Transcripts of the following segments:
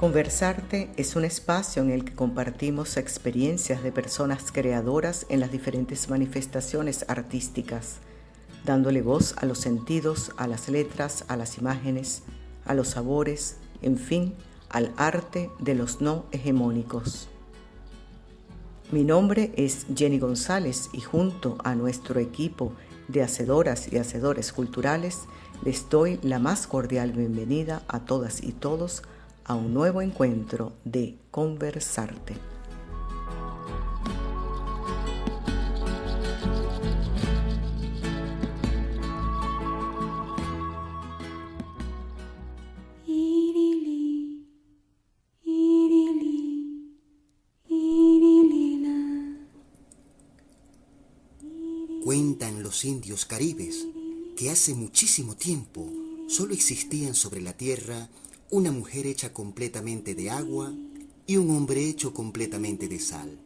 Conversarte es un espacio en el que compartimos experiencias de personas creadoras en las diferentes manifestaciones artísticas, dándole voz a los sentidos, a las letras, a las imágenes, a los sabores, en fin, al arte de los no hegemónicos. Mi nombre es Jenny González y junto a nuestro equipo de hacedoras y hacedores culturales les doy la más cordial bienvenida a todas y todos a un nuevo encuentro de Conversarte. Cuentan los indios caribes que hace muchísimo tiempo solo existían sobre la tierra una mujer hecha completamente de agua y un hombre hecho completamente de sal.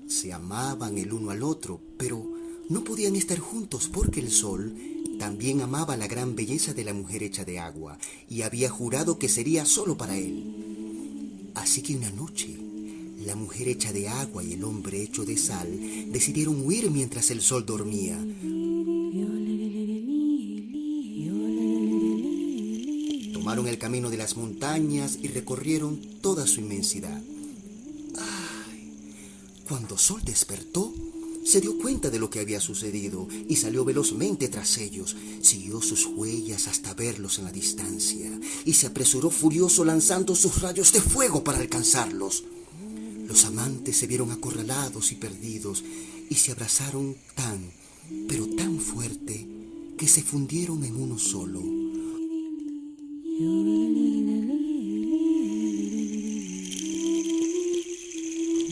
Se amaban el uno al otro, pero no podían estar juntos porque el sol también amaba la gran belleza de la mujer hecha de agua y había jurado que sería solo para él. Así que una noche, la mujer hecha de agua y el hombre hecho de sal decidieron huir mientras el sol dormía. Tomaron el camino de las montañas y recorrieron toda su inmensidad. Cuando Sol despertó, se dio cuenta de lo que había sucedido y salió velozmente tras ellos. Siguió sus huellas hasta verlos en la distancia y se apresuró furioso lanzando sus rayos de fuego para alcanzarlos. Los amantes se vieron acorralados y perdidos y se abrazaron pero tan fuerte que se fundieron en uno solo.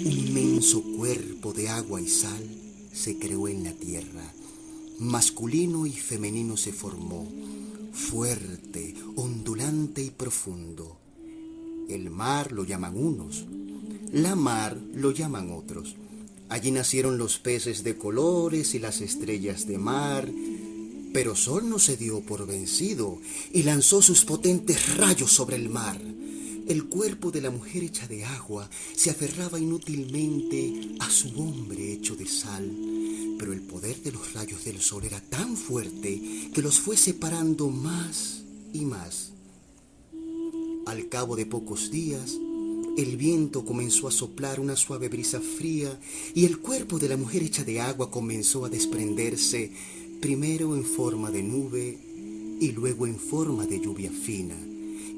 Un inmenso cuerpo de agua y sal se creó en la tierra. Masculino y femenino se formó, fuerte, ondulante y profundo. El mar lo llaman unos, la mar lo llaman otros. Allí nacieron los peces de colores y las estrellas de mar. Pero Sol no se dio por vencido y lanzó sus potentes rayos sobre el mar. El cuerpo de la mujer hecha de agua se aferraba inútilmente a su hombre hecho de sal, pero el poder de los rayos del sol era tan fuerte que los fue separando más y más. Al cabo de pocos días, el viento comenzó a soplar una suave brisa fría y el cuerpo de la mujer hecha de agua comenzó a desprenderse, primero en forma de nube y luego en forma de lluvia fina.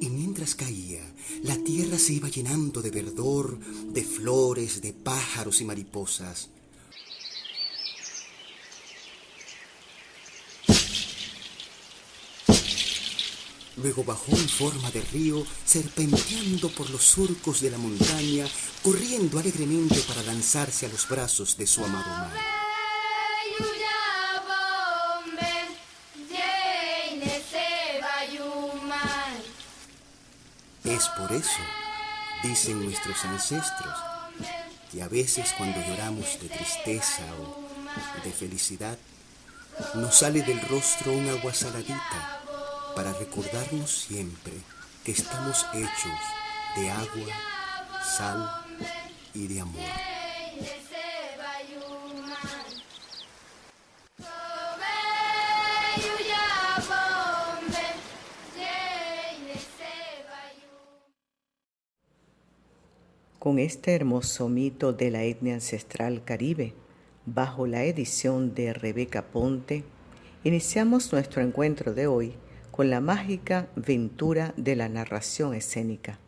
Y mientras caía, la tierra se iba llenando de verdor, de flores, de pájaros y mariposas. Luego bajó en forma de río, serpenteando por los surcos de la montaña, corriendo alegremente para lanzarse a los brazos de su amado mar. Es por eso, dicen nuestros ancestros, que a veces cuando lloramos de tristeza o de felicidad, nos sale del rostro un agua saladita para recordarnos siempre que estamos hechos de agua, sal y de amor. Con este hermoso mito de la etnia ancestral caribe, bajo la edición de Rebeca Ponte, iniciamos nuestro encuentro de hoy con la mágica ventura de la narración escénica.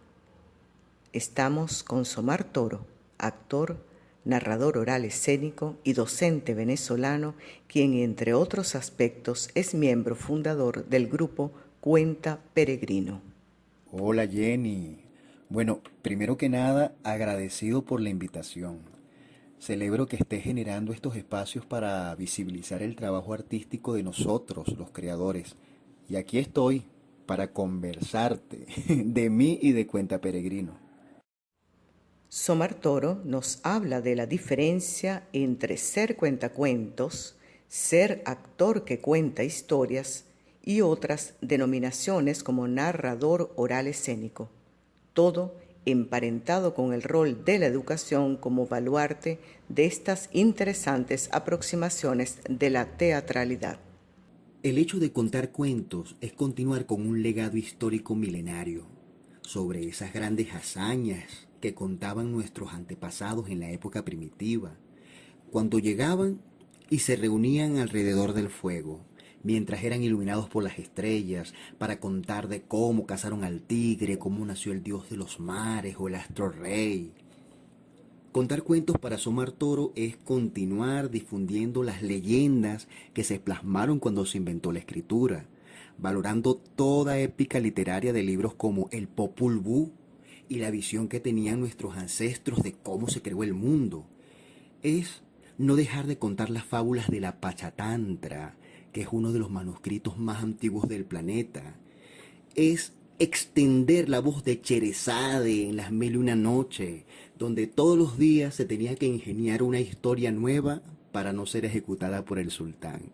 Estamos con Somar Toro, actor, narrador oral escénico y docente venezolano, quien entre otros aspectos es miembro fundador del grupo Cuenta Peregrino. Hola Jenny. Bueno, primero que nada, agradecido por la invitación. Celebro que estés generando estos espacios para visibilizar el trabajo artístico de nosotros, los creadores. Y aquí estoy para conversarte de mí y de Cuenta Peregrino. Somar Toro nos habla de la diferencia entre ser cuentacuentos, ser actor que cuenta historias y otras denominaciones como narrador oral escénico, todo emparentado con el rol de la educación como baluarte de estas interesantes aproximaciones de la teatralidad. El hecho de contar cuentos es continuar con un legado histórico milenario sobre esas grandes hazañas que contaban nuestros antepasados en la época primitiva, cuando llegaban y se reunían alrededor del fuego, mientras eran iluminados por las estrellas, para contar de cómo cazaron al tigre, cómo nació el dios de los mares o el astro rey. Contar cuentos para asomar toro es continuar difundiendo las leyendas que se plasmaron cuando se inventó la escritura, valorando toda épica literaria de libros como el Popol Vuh y la visión que tenían nuestros ancestros de cómo se creó el mundo. Es no dejar de contar las fábulas de la Pachatantra, que es uno de los manuscritos más antiguos del planeta. Es extender la voz de Cherezade en las Mil y una Noche, donde todos los días se tenía que ingeniar una historia nueva para no ser ejecutada por el sultán.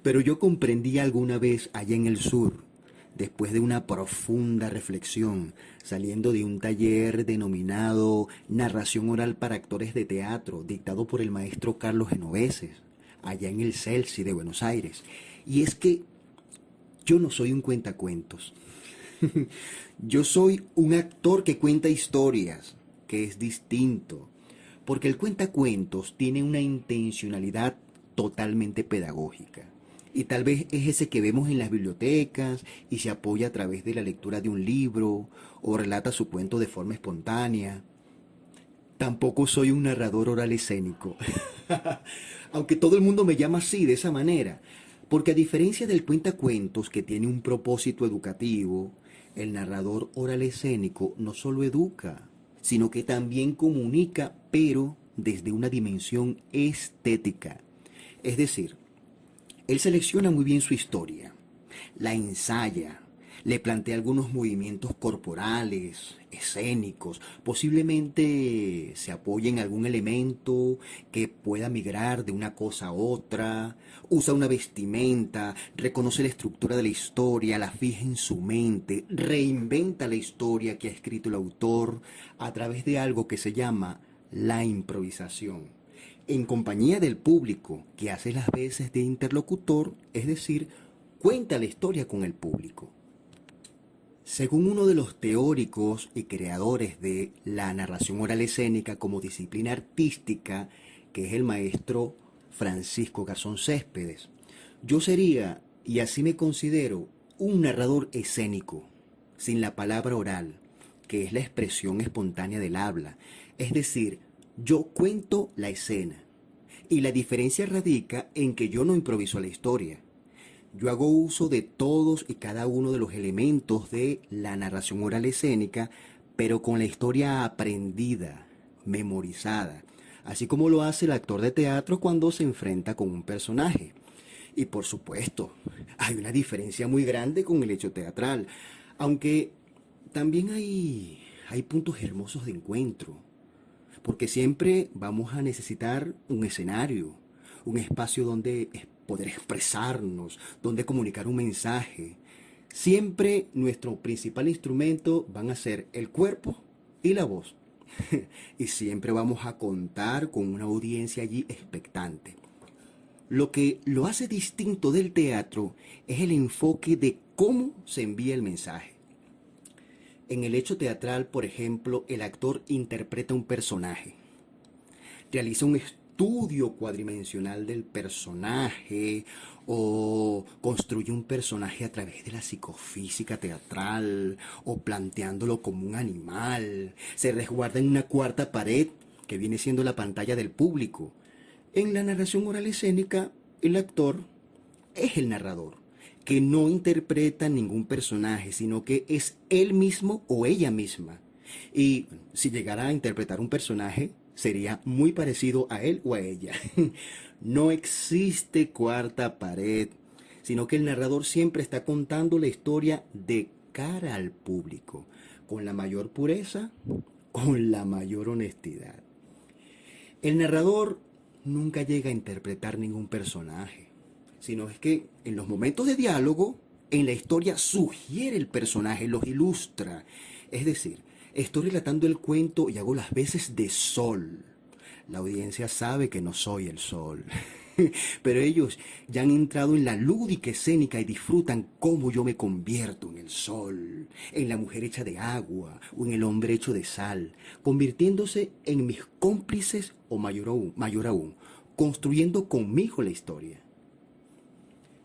Pero yo comprendí alguna vez allá en el sur, después de una profunda reflexión, saliendo de un taller denominado Narración Oral para Actores de Teatro, dictado por el maestro Carlos Genoveses, allá en el CELSI de Buenos Aires. Y es que yo no soy un cuentacuentos. Yo soy un actor que cuenta historias, que es distinto, porque el cuentacuentos tiene una intencionalidad totalmente pedagógica. Y tal vez es ese que vemos en las bibliotecas y se apoya a través de la lectura de un libro o relata su cuento de forma espontánea. Tampoco soy un narrador oral escénico, aunque todo el mundo me llama así, de esa manera, porque a diferencia del cuentacuentos que tiene un propósito educativo, el narrador oral escénico no solo educa, sino que también comunica, pero desde una dimensión estética. Es decir, él selecciona muy bien su historia, la ensaya, le plantea algunos movimientos corporales, escénicos, posiblemente se apoya en algún elemento que pueda migrar de una cosa a otra, usa una vestimenta, reconoce la estructura de la historia, la fija en su mente, reinventa la historia que ha escrito el autor a través de algo que se llama la improvisación, en compañía del público, que hace las veces de interlocutor, es decir, cuenta la historia con el público. Según uno de los teóricos y creadores de la narración oral escénica como disciplina artística, que es el maestro Francisco Garzón Céspedes, yo sería, y así me considero, un narrador escénico, sin la palabra oral, que es la expresión espontánea del habla, es decir, yo cuento la escena, y la diferencia radica en que yo no improviso la historia. Yo hago uso de todos y cada uno de los elementos de la narración oral escénica, pero con la historia aprendida, memorizada, así como lo hace el actor de teatro cuando se enfrenta con un personaje. Y por supuesto, hay una diferencia muy grande con el hecho teatral, aunque también hay puntos hermosos de encuentro, porque siempre vamos a necesitar un escenario, un espacio donde poder expresarnos, donde comunicar un mensaje. Siempre nuestro principal instrumento van a ser el cuerpo y la voz. Y siempre vamos a contar con una audiencia allí expectante. Lo que lo hace distinto del teatro es el enfoque de cómo se envía el mensaje. En el hecho teatral, por ejemplo, el actor interpreta un personaje, realiza un estudio cuadridimensional del personaje o construye un personaje a través de la psicofísica teatral o planteándolo como un animal. Se resguarda en una cuarta pared que viene siendo la pantalla del público. En la narración oral escénica, el actor es el narrador, que no interpreta ningún personaje, sino que es él mismo o ella misma. Y si llegara a interpretar un personaje, sería muy parecido a él o a ella. No existe cuarta pared, sino que el narrador siempre está contando la historia de cara al público, con la mayor pureza, con la mayor honestidad. El narrador nunca llega a interpretar ningún personaje, sino es que en los momentos de diálogo, en la historia sugiere el personaje, los ilustra. Es decir, estoy relatando el cuento y hago las veces de sol. La audiencia sabe que no soy el sol, pero ellos ya han entrado en la lúdica escénica y disfrutan cómo yo me convierto en el sol, en la mujer hecha de agua o en el hombre hecho de sal, convirtiéndose en mis cómplices o mayor aún, construyendo conmigo la historia.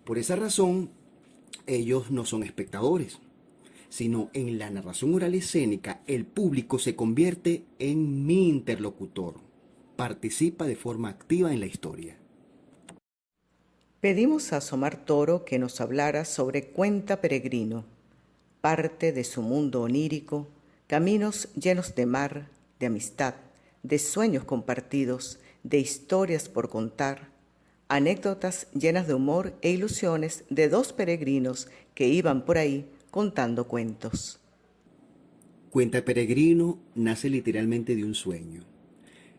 Por esa razón, ellos no son espectadores, sino en la narración oral escénica, el público se convierte en mi interlocutor, participa de forma activa en la historia. Pedimos a Somar Toro que nos hablara sobre Cuenta Peregrino, parte de su mundo onírico, caminos llenos de mar, de amistad, de sueños compartidos, de historias por contar, anécdotas llenas de humor e ilusiones de dos peregrinos que iban por ahí contando cuentos. Cuenta Peregrino nace literalmente de un sueño.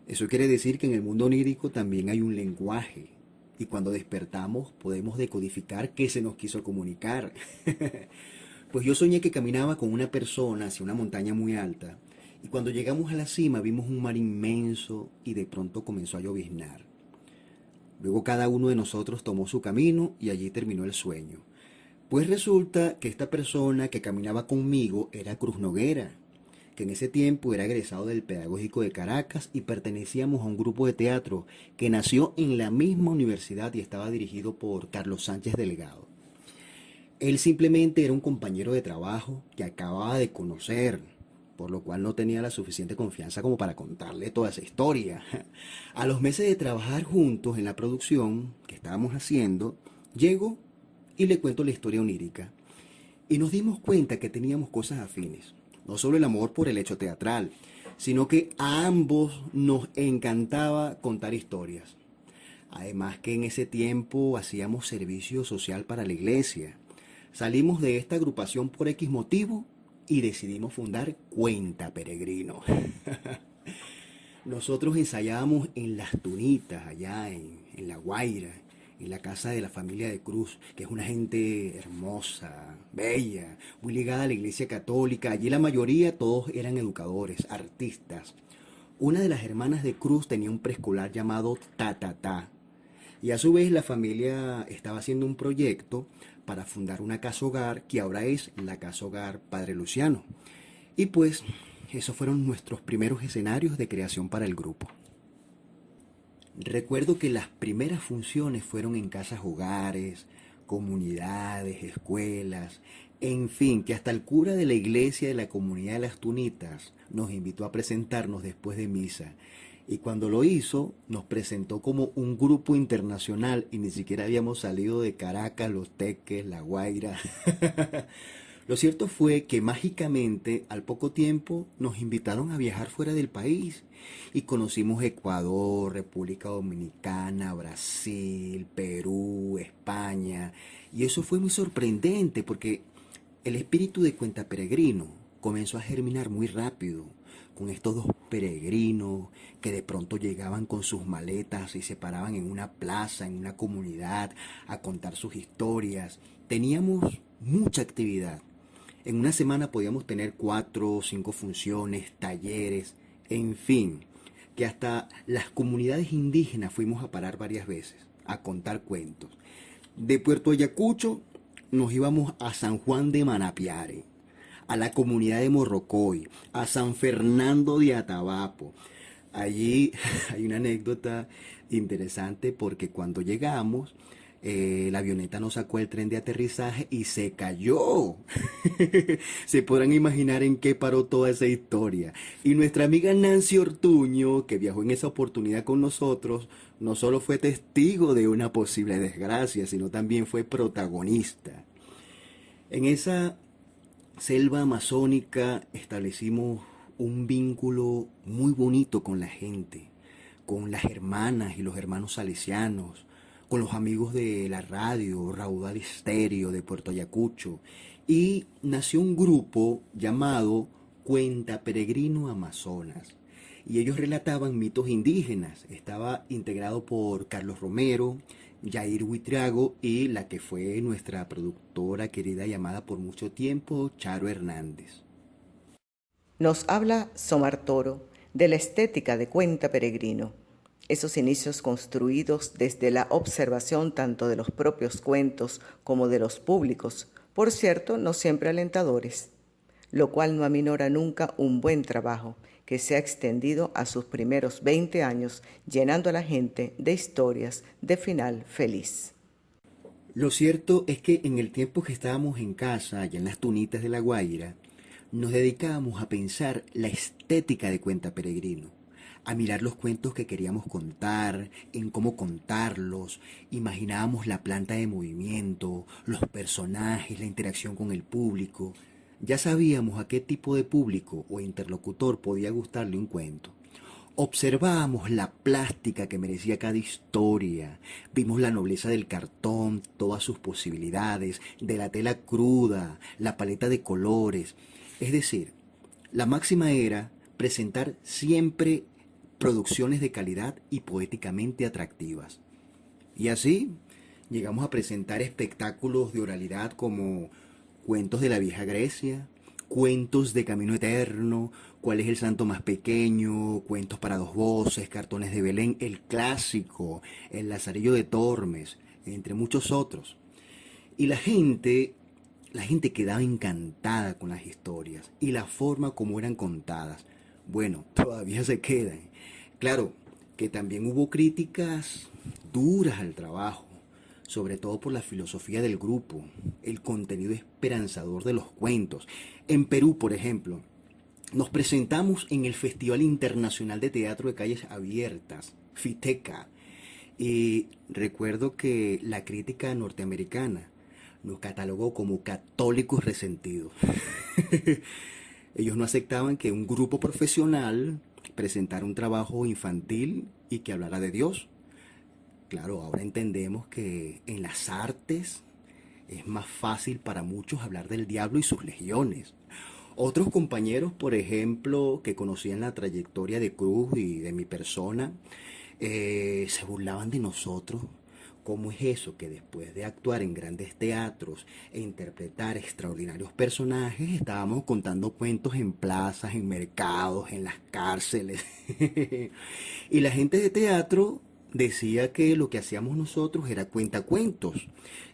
Eso quiere decir que en el mundo onírico también hay un lenguaje, y cuando despertamos podemos decodificar qué se nos quiso comunicar. Pues yo soñé que caminaba con una persona hacia una montaña muy alta, y cuando llegamos a la cima vimos un mar inmenso y de pronto comenzó a lloviznar. Luego cada uno de nosotros tomó su camino y allí terminó el sueño. Pues resulta que esta persona que caminaba conmigo era Cruz Noguera, que en ese tiempo era egresado del Pedagógico de Caracas y pertenecíamos a un grupo de teatro que nació en la misma universidad y estaba dirigido por Carlos Sánchez Delgado. Él simplemente era un compañero de trabajo que acababa de conocer, por lo cual no tenía la suficiente confianza como para contarle toda esa historia. A los meses de trabajar juntos en la producción que estábamos haciendo, llego y le cuento la historia onírica. Y nos dimos cuenta que teníamos cosas afines. No solo el amor por el hecho teatral, sino que a ambos nos encantaba contar historias. Además que en ese tiempo hacíamos servicio social para la iglesia. Salimos de esta agrupación por X motivo y decidimos fundar Cuenta Peregrino. Nosotros ensayábamos en Las Tunitas, allá en La Guaira, en la casa de la familia de Cruz, que es una gente hermosa, bella, muy ligada a la iglesia católica. Allí la mayoría, todos eran educadores, artistas. Una de las hermanas de Cruz tenía un preescolar llamado Tatatá. Y a su vez la familia estaba haciendo un proyecto para fundar una casa hogar que ahora es la Casa Hogar Padre Luciano. Y pues esos fueron nuestros primeros escenarios de creación para el grupo. Recuerdo que las primeras funciones fueron en casas hogares, comunidades, escuelas, en fin, que hasta el cura de la iglesia de la comunidad de Las Tunitas nos invitó a presentarnos después de misa. Y cuando lo hizo, nos presentó como un grupo internacional y ni siquiera habíamos salido de Caracas, Los Teques, La Guaira. Lo cierto fue que mágicamente, al poco tiempo, nos invitaron a viajar fuera del país y conocimos Ecuador, República Dominicana, Brasil, Perú, España. Y eso fue muy sorprendente porque el espíritu de Cuenta Peregrino comenzó a germinar muy rápido con estos dos peregrinos que de pronto llegaban con sus maletas y se paraban en una plaza, en una comunidad, a contar sus historias. Teníamos mucha actividad. En una semana podíamos tener 4 o 5 funciones, talleres, en fin, que hasta las comunidades indígenas fuimos a parar varias veces, a contar cuentos. De Puerto Ayacucho nos íbamos a San Juan de Manapiare, a la comunidad de Morrocoy, a San Fernando de Atabapo. Allí hay una anécdota interesante porque cuando llegamos, la avioneta no sacó el tren de aterrizaje y se cayó. Se podrán imaginar en qué paró toda esa historia. Y nuestra amiga Nancy Ortuño, que viajó en esa oportunidad con nosotros, no solo fue testigo de una posible desgracia, sino también fue protagonista. En esa selva amazónica establecimos un vínculo muy bonito con la gente, con las hermanas y los hermanos salesianos, con los amigos de la radio, Raudal Estéreo de Puerto Ayacucho, y nació un grupo llamado Cuenta Peregrino Amazonas. Y ellos relataban mitos indígenas. Estaba integrado por Carlos Romero, Yair Huitrago y la que fue nuestra productora querida y amada por mucho tiempo, Charo Hernández. Nos habla Somar Toro de la estética de Cuenta Peregrino, esos inicios construidos desde la observación tanto de los propios cuentos como de los públicos, por cierto, no siempre alentadores, lo cual no aminora nunca un buen trabajo que se ha extendido a sus primeros 20 años, llenando a la gente de historias de final feliz. Lo cierto es que en el tiempo que estábamos en casa, allá en las Tunitas de La Guaira, nos dedicábamos a pensar la estética de Cuenta Peregrino, a mirar los cuentos que queríamos contar, en cómo contarlos, imaginábamos la planta de movimiento, los personajes, la interacción con el público. Ya sabíamos a qué tipo de público o interlocutor podía gustarle un cuento. Observábamos la plástica que merecía cada historia, vimos la nobleza del cartón, todas sus posibilidades, de la tela cruda, la paleta de colores. Es decir, la máxima era presentar siempre producciones de calidad y poéticamente atractivas. Y así llegamos a presentar espectáculos de oralidad como cuentos de la vieja Grecia, cuentos de Camino Eterno, cuál es el santo más pequeño, cuentos para dos voces, cartones de Belén, el clásico, el Lazarillo de Tormes, entre muchos otros. Y la gente quedaba encantada con las historias y la forma como eran contadas. Bueno, todavía se quedan. Claro, que también hubo críticas duras al trabajo, sobre todo por la filosofía del grupo, el contenido esperanzador de los cuentos. En Perú, por ejemplo, nos presentamos en el Festival Internacional de Teatro de Calles Abiertas, FITECA, y recuerdo que la crítica norteamericana nos catalogó como católicos resentidos. Ellos no aceptaban que un grupo profesional presentara un trabajo infantil y que hablara de Dios. Claro, ahora entendemos que en las artes es más fácil para muchos hablar del diablo y sus legiones. Otros compañeros, por ejemplo, que conocían la trayectoria de Cruz y de mi persona, se burlaban de nosotros. ¿Cómo es eso que después de actuar en grandes teatros e interpretar extraordinarios personajes, estábamos contando cuentos en plazas, en mercados, en las cárceles? Y la gente de teatro decía que lo que hacíamos nosotros era cuentacuentos.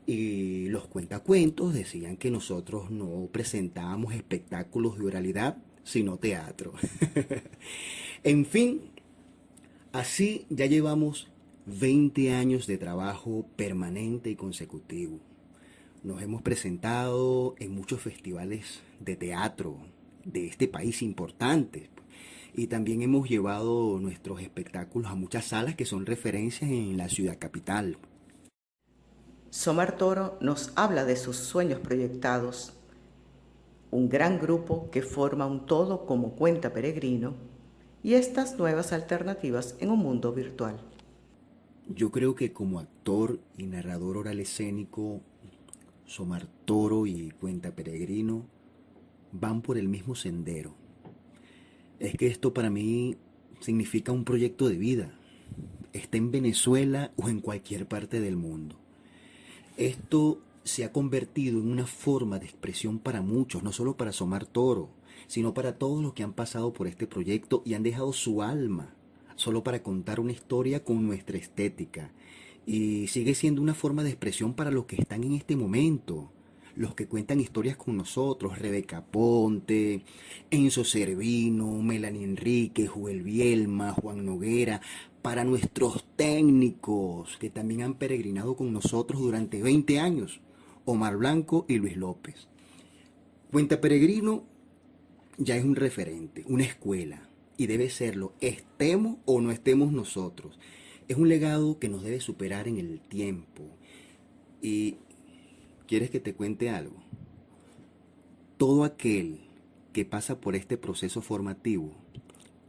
Y los cuentacuentos decían que nosotros no presentábamos espectáculos de oralidad, sino teatro. En fin, así ya llevamos 20 años de trabajo permanente y consecutivo. Nos hemos presentado en muchos festivales de teatro de este país importantes. Y también hemos llevado nuestros espectáculos a muchas salas que son referencias en la ciudad capital. Somar Toro nos habla de sus sueños proyectados, un gran grupo que forma un todo como Cuenta Peregrino y estas nuevas alternativas en un mundo virtual. Yo creo que como actor y narrador oral escénico, Somar Toro y Cuenta Peregrino van por el mismo sendero. Es que esto para mí significa un proyecto de vida, esté en Venezuela o en cualquier parte del mundo. Esto se ha convertido en una forma de expresión para muchos, no solo para Somar Toro, sino para todos los que han pasado por este proyecto y han dejado su alma solo para contar una historia con nuestra estética. Y sigue siendo una forma de expresión para los que están en este momento, los que cuentan historias con nosotros: Rebeca Ponte, Enzo Cervino, Melanie Enrique, Joel Bielma, Juan Noguera, para nuestros técnicos que también han peregrinado con nosotros durante 20 años, Omar Blanco y Luis López. Cuenta Peregrino ya es un referente, una escuela, y debe serlo, estemos o no estemos nosotros. Es un legado que nos debe superar en el tiempo. Y ¿quieres que te cuente algo? Todo aquel que pasa por este proceso formativo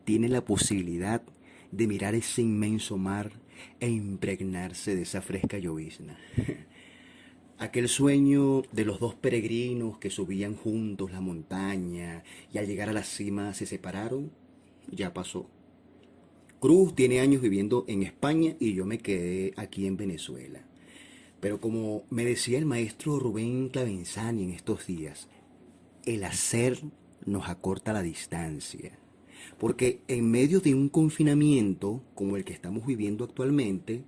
tiene la posibilidad de mirar ese inmenso mar e impregnarse de esa fresca llovizna. Aquel sueño de los dos peregrinos que subían juntos la montaña y al llegar a la cima se separaron, ya pasó. Cruz tiene años viviendo en España y yo me quedé aquí en Venezuela. Pero como me decía el maestro Rubén Clavenzani en estos días, el hacer nos acorta la distancia. Porque en medio de un confinamiento como el que estamos viviendo actualmente,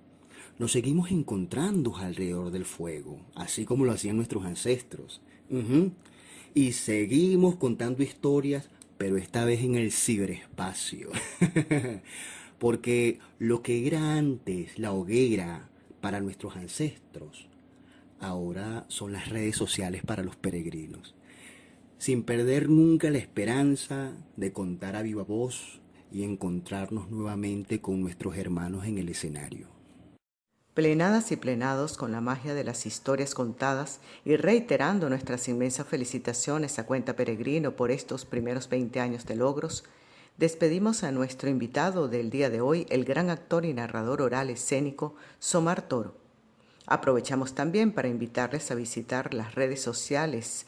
nos seguimos encontrando alrededor del fuego, así como lo hacían nuestros ancestros. Y seguimos contando historias, pero esta vez en el ciberespacio. Porque lo que era antes la hoguera para nuestros ancestros, ahora son las redes sociales para los peregrinos. Sin perder nunca la esperanza de contar a viva voz y encontrarnos nuevamente con nuestros hermanos en el escenario. Plenadas y plenados con la magia de las historias contadas y reiterando nuestras inmensas felicitaciones a Cuenta Peregrino por estos primeros 20 años de logros, despedimos a nuestro invitado del día de hoy, el gran actor y narrador oral escénico Somar Toro. Aprovechamos también para invitarles a visitar las redes sociales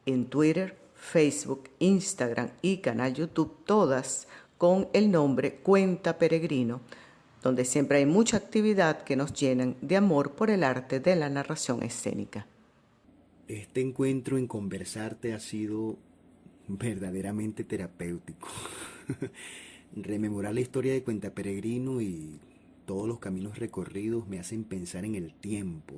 en Twitter, Facebook, Instagram y canal YouTube, todas con el nombre Cuenta Peregrino, donde siempre hay mucha actividad que nos llenan de amor por el arte de la narración escénica. Este encuentro en Conversarte ha sido verdaderamente terapéutico. Rememorar la historia de Cuenta Peregrino y todos los caminos recorridos me hacen pensar en el tiempo,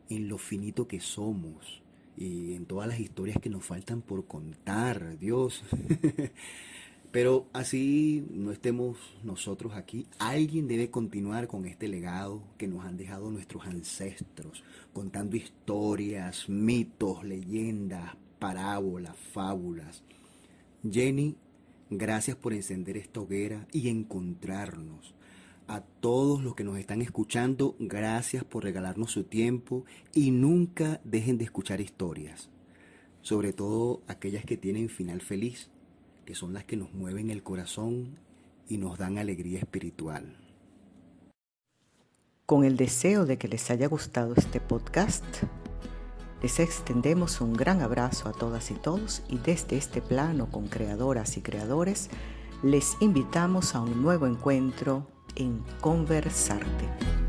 en lo finito que somos y en todas las historias que nos faltan por contar, Dios. Pero así no estemos nosotros aquí, alguien debe continuar con este legado que nos han dejado nuestros ancestros, contando historias, mitos, leyendas, parábolas, fábulas. Jenny, gracias por encender esta hoguera y encontrarnos. A todos los que nos están escuchando, gracias por regalarnos su tiempo y nunca dejen de escuchar historias, sobre todo aquellas que tienen final feliz, que son las que nos mueven el corazón y nos dan alegría espiritual. Con el deseo de que les haya gustado este podcast, les extendemos un gran abrazo a todas y todos y desde este plano con creadoras y creadores, les invitamos a un nuevo encuentro en Conversarte.